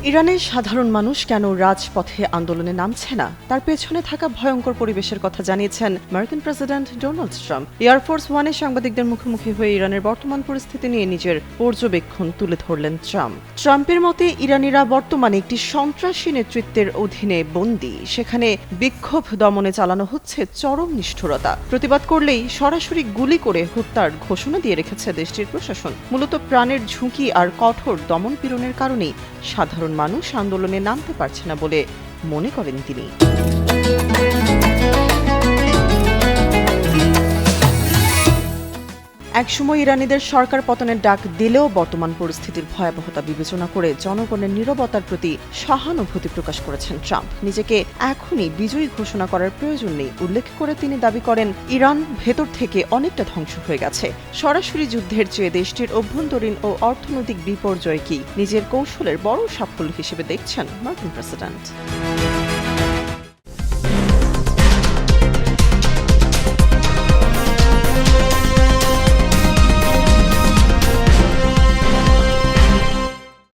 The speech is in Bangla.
ইরানের সাধারণ মানুষ কেন রাজপথে আন্দোলনে নামছে না তার পেছনে থাকা ভয়ঙ্কর পরিবেশের কথা জানিয়েছেন মার্কিন প্রেসিডেন্ট ডোনাল্ড ট্রাম্প। এয়ারফোর্স ওয়ানে সাংবাদিকদের মুখোমুখি হয়ে ইরানের বর্তমান পরিস্থিতি নিয়ে নিজের পর্যবেক্ষণ তুলে ধরলেন ট্রাম্প। ট্রাম্পের মতে ইরানিরা বর্তমানে একটি সন্ত্রাসী নেতৃত্বের অধীনে বন্দী, সেখানে বিক্ষোভ দমনে চালানো হচ্ছে চরম নিষ্ঠুরতা। প্রতিবাদ করলেই সরাসরি গুলি করে হত্যার ঘোষণা দিয়ে রেখেছে দেশটির প্রশাসন। মূলত প্রাণের ঝুঁকি আর কঠোর দমন পীড়নের কারণেই সাধারণ মানুষ আন্দোলনে নামতে পারছে না বলে মনে করেন তিনি। একসময় ইরানিদের সরকার পতনের ডাক দিলেও বর্তমান পরিস্থিতির ভয়াবহতা বিবেচনা করে জনগণের নীরবতার প্রতি সহানুভূতি প্রকাশ করেছেন ট্রাম্প। নিজেকে এখনই বিজয়ী ঘোষণা করার প্রয়োজন নেই উল্লেখ করে তিনি দাবি করেন, ইরান ভেতর থেকে অনেকটা ধ্বংস হয়ে গেছে। সরাসরি যুদ্ধের চেয়ে দেশটির অভ্যন্তরীণ ও অর্থনৈতিক বিপর্যয়কেই নিজের কৌশলের বড় সাফল্য হিসেবে দেখছেন মার্কিন প্রেসিডেন্ট।